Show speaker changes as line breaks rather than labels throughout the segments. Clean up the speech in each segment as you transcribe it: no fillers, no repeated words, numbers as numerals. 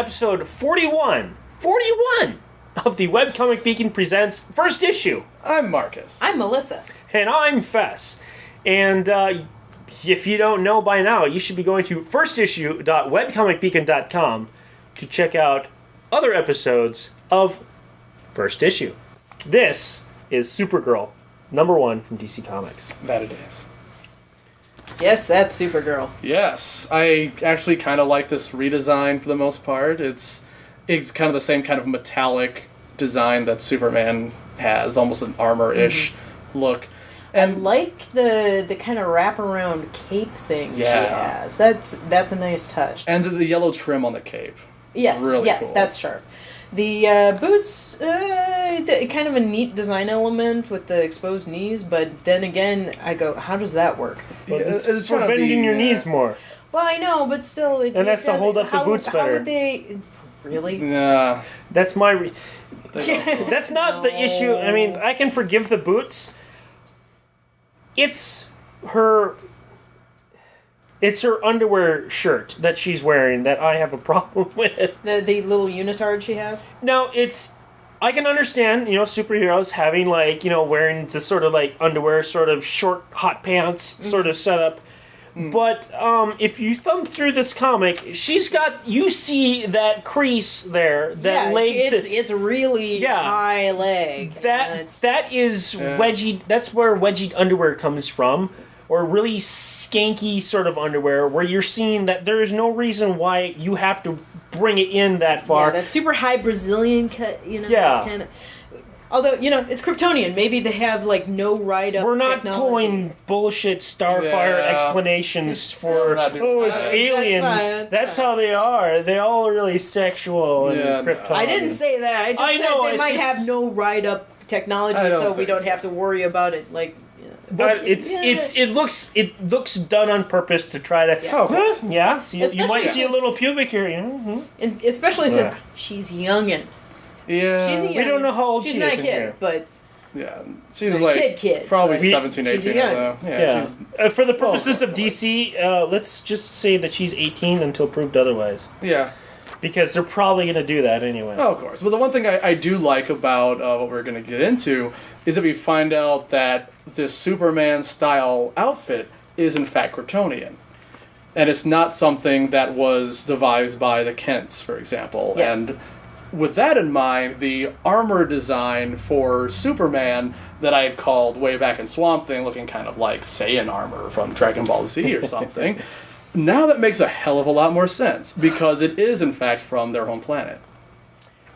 episode 41 of the Webcomic Beacon Presents first issue.
I'm Marcus.
I'm Melissa.
And I'm Fes. And if you don't know by now, you should be going to firstissue.webcomicbeacon.com to check out other episodes of First Issue. This is Supergirl, #1 from DC Comics.
That it is.
Yes, that's Supergirl.
Yes, I actually kind of like this redesign for the most part. It's kind of the same kind of metallic design that Superman has, almost an armor-ish look. And
I like the kind of wraparound cape thing she
Yeah.
has. That's a nice touch.
And the yellow trim on the cape.
Yes,
Really
yes,
cool.
that's sharp. The boots, kind of a neat design element with the exposed knees, but then again, I go, how does that work?
Well,
Yeah,
it's
it's
for
trying to
bending
be,
your knees more.
Well, I know, but still,
And that's to hold up the boots
How
better.
would they really?
Yeah.
That's my...
They don't-
That's not the issue. I mean, I can forgive the boots. It's her underwear shirt that she's wearing that I have a problem with.
The little unitard she has?
No, I can understand, superheroes having, wearing the sort of, underwear, sort of short, hot pants sort of setup. But if you thumb through this comic, you see that crease there, that leg.
It's really high leg.
That is wedgie. That's where wedgie underwear comes from, or really skanky sort of underwear, where you're seeing that there is no reason why you have to bring it in that far.
Yeah, that super high Brazilian cut.
Yeah.
Kind of. Although it's Kryptonian, maybe they have no ride-up.
We're not
technology.
pulling bullshit Starfire explanations for it's alien. That's how they are. They're all really sexual and Krypton.
I didn't say that. I just said they might have no ride-up technology, so we don't have to worry about it.
But it looks done on purpose to try to you might see a little pubic here,
and especially since she's youngin'.
Yeah.
She's a youngin'.
We don't know how old she is.
She's not a
in
kid,
here.
but
she's
kid.
probably
but
17, 18
she's a young.
though.
Yeah.
She's,
For the purposes of DC, let's just say that she's 18 until proved otherwise.
yeah.
Because they're probably going to do that anyway.
Oh, of course. But the one thing I do like about what we're going to get into is that we find out that this Superman-style outfit is in fact Kryptonian. And it's not something that was devised by the Kents, for example.
Yes.
And with that in mind, the armor design for Superman that I had called way back in Swamp Thing, looking kind of like Saiyan armor from Dragon Ball Z or something, now that makes a hell of a lot more sense, because it is in fact from their home planet.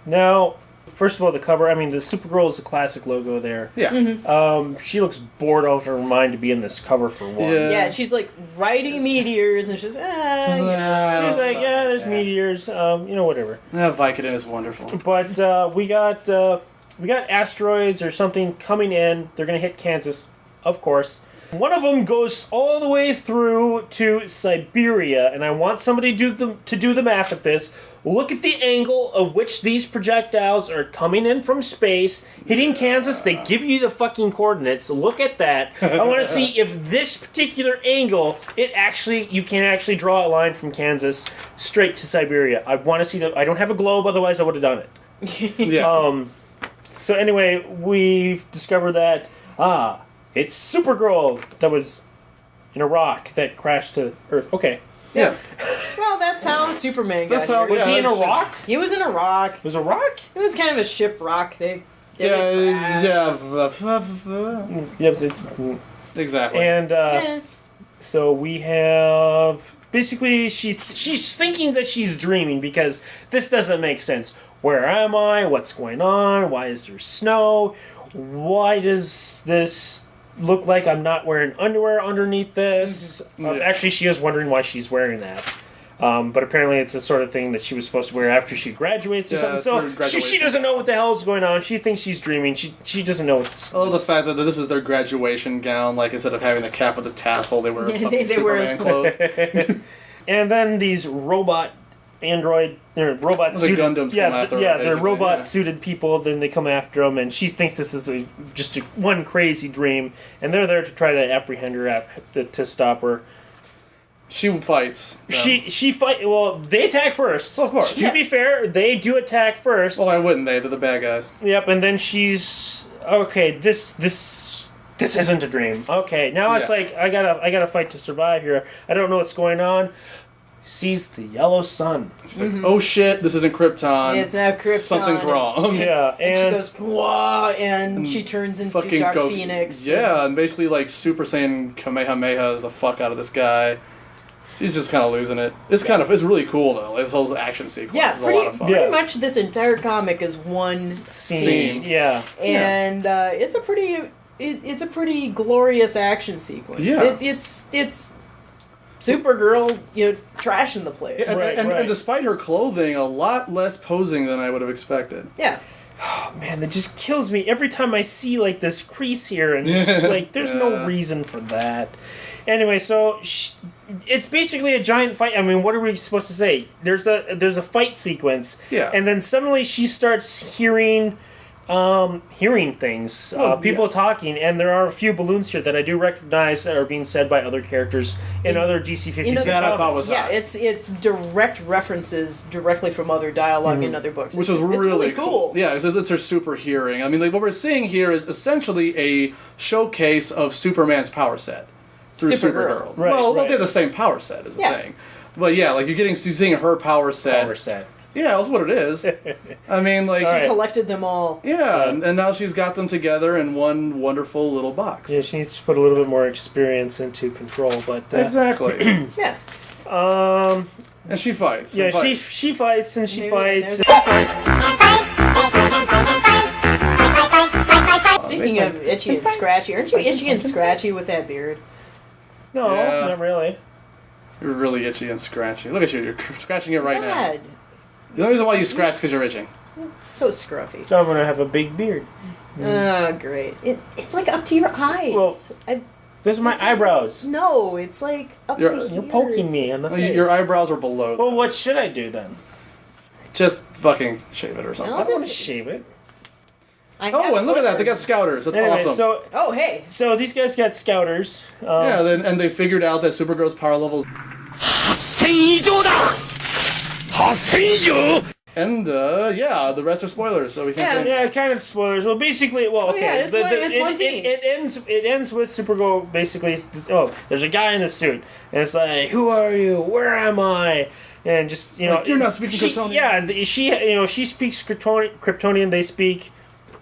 Now, first of all, the cover, the Supergirl is a classic logo there.
Yeah.
She looks bored out of her mind to be in this cover for one.
Yeah, she's riding meteors, and she's
She's like, there's meteors, whatever.
Vicodin is wonderful.
But we got asteroids or something coming in. They're going to hit Kansas, of course. One of them goes all the way through to Siberia, and I want somebody to do the math at this. Look at the angle of which these projectiles are coming in from space, hitting Kansas. They give you the fucking coordinates. Look at that. I want to see if this particular angle, you can actually draw a line from Kansas straight to Siberia. I want to see that. I don't have a globe, otherwise I would have done it.
Yeah.
So anyway, we've discovered that, it's Supergirl that was in a rock that crashed to Earth. Okay.
Yeah.
Well, that's how Superman got here.
Was he in a rock?
He was in a rock.
It was a rock?
It was kind of a shipwrock thing.
Exactly.
And so we have... Basically, she's thinking that she's dreaming because this doesn't make sense. Where am I? What's going on? Why is there snow? Why does this look like I'm not wearing underwear underneath this? Actually, she is wondering why she's wearing that. But apparently it's the sort of thing that she was supposed to wear after she graduates or something. So she doesn't know what the hell is going on. She thinks she's dreaming. She doesn't know what's...
Oh, the fact that this is their graduation gown, instead of having the cap with the tassel, they wear fucking Superman clothes.
And then these robot suited...
Gundams come after her,
they're robot-suited people, then they come after them, and she thinks this is just one crazy dream, and they're there to try to apprehend her, to stop her.
She fights.
She fight. Well, they attack first.
Of course.
To be fair, they do attack first.
Well, why wouldn't they? They're the bad guys.
Yep, and then she's okay. This isn't a dream. Okay, now it's like I gotta fight to survive here. I don't know what's going on. Sees the yellow sun.
She's like, oh shit, this isn't Krypton.
It's now Krypton.
Something's wrong.
Yeah,
And she goes, whoa, and she turns into Dark Phoenix.
Yeah, and basically like Super Saiyan Kamehamehas the fuck out of this guy. She's just kind of losing it. It's really cool though. This whole action sequence is a lot of fun.
Pretty much this entire comic is one scene.
Yeah,
and it's a pretty glorious action sequence.
Yeah.
It's Supergirl, trashing the place.
Yeah, and despite her clothing, a lot less posing than I would have expected.
Yeah.
Oh, man, that just kills me every time I see like this crease here, and it's just like there's no reason for that. Anyway, so it's basically a giant fight. I mean, what are we supposed to say? There's a fight sequence, and then suddenly she starts hearing things, people talking, and there are a few balloons here that I do recognize that are being said by other characters in other DC 52
that I thought was
it's direct references directly from other dialogue in other books,
which is really
cool.
Yeah, it's her super hearing. I mean, like what we're seeing here is essentially a showcase of Superman's power set through Supergirl.
Right,
they're the same power set is the thing, but yeah, like you're seeing her power set. Yeah, that's what it is. I mean, like...
She collected them all.
Yeah, and now she's got them together in one wonderful little box.
Yeah, she needs to put a little bit more experience into Control, but...
Exactly.
Yeah.
And she fights.
Yeah, she fights and she fights.
Speaking of itchy and scratchy, aren't you itchy and scratchy with that beard?
No, not really.
You're really itchy and scratchy. Look at you, you're scratching it right now.
God.
The only reason why you scratch is because you're itching.
It's so scruffy.
So I'm going to have a big beard.
Oh, great. It's like up to your eyes.
Well, those are my eyebrows.
No, it's like up to here.
You're poking me in the face.
Your eyebrows are below.
Well, what should I do then?
Just fucking shave it or something.
I don't want to shave it.
And look at that. They got scouters. That's awesome.
So these guys got scouters.
And they figured out that Supergirl's power level is... And, the rest are spoilers, so we can't say...
Yeah, kind of spoilers. Well, basically, okay.
It's one scene.
It ends with Supergirl basically, there's a guy in a suit, and it's like, who are you? Where am I? And just,
you're not speaking Kryptonian.
Yeah, she speaks Kryptonian, they speak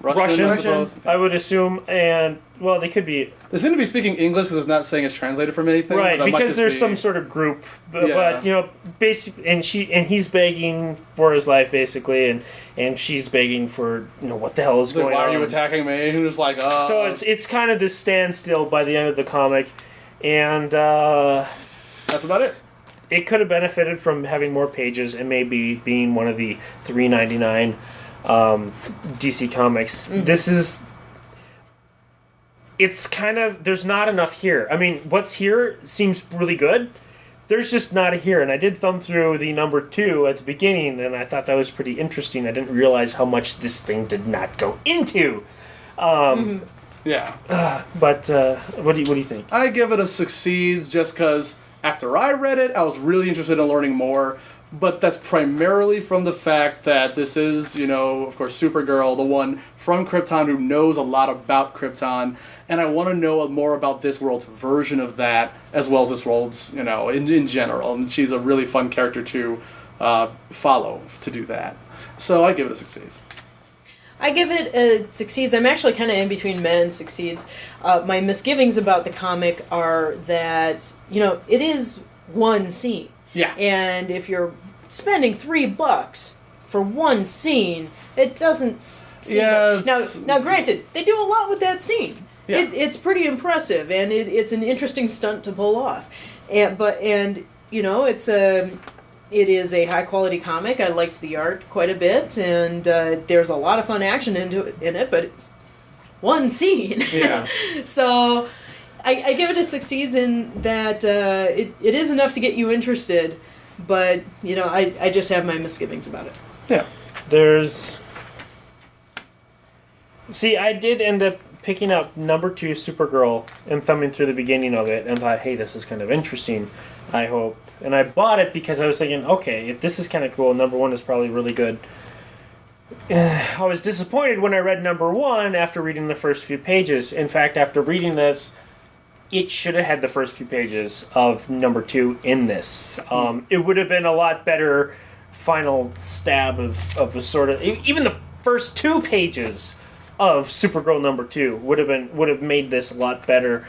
Russian, I would assume, and, well, they could be...
They seem to be speaking English because it's not saying it's translated from anything.
Right, because there's some sort of group, but basically, and he's begging for his life, basically, and she's begging for, what the hell is going on?
Why are you attacking me? And just like,
So it's kind of this standstill by the end of the comic, and that's
about it.
It could have benefited from having more pages and maybe being one of the $3.99 DC Comics. This is... It's kind of... There's not enough here. I mean, what's here seems really good. There's just not a here. And I did thumb through the number 2 at the beginning, and I thought that was pretty interesting. I didn't realize how much this thing did not go into.
Yeah.
But what do you think?
I give it a succeeds just because after I read it, I was really interested in learning more. But that's primarily from the fact that this is, of course, Supergirl, the one from Krypton who knows a lot about Krypton. And I want to know more about this world's version of that, as well as this world's, in general. And she's a really fun character to follow to do that. So I give it a succeeds.
I give it a succeeds. I'm actually kind of in between meh and succeeds. My misgivings about the comic are that, it is one scene.
Yeah.
And if you're spending $3 for one scene, it doesn't seem now granted, they do a lot with that scene. Yeah. It's pretty impressive, and it's an interesting stunt to pull off. It is a high quality comic. I liked the art quite a bit, and there's a lot of fun action in it, but it's one scene.
Yeah.
So I give it a succeeds in that it is enough to get you interested, but, I just have my misgivings about it.
Yeah.
See, I did end up picking up number 2 Supergirl and thumbing through the beginning of it and thought, hey, this is kind of interesting, I hope. And I bought it because I was thinking, okay, if this is kind of cool, number 1 is probably really good. I was disappointed when I read number 1 after reading the first few pages. In fact, after reading this, it should have had the first few pages of number 2 in this. It would have been a lot better final stab of a sort of... Even the first 2 pages of Supergirl number 2 would have made this a lot better.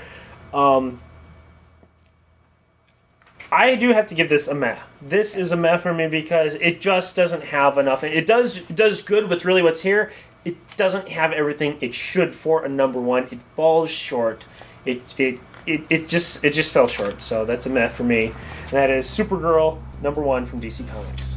I do have to give this a meh. This is a meh for me because it just doesn't have enough. It does good with really what's here. It doesn't have everything it should for a number 1. It falls short. It just fell short. So that's a meh for me. And that is Supergirl number 1 from DC Comics.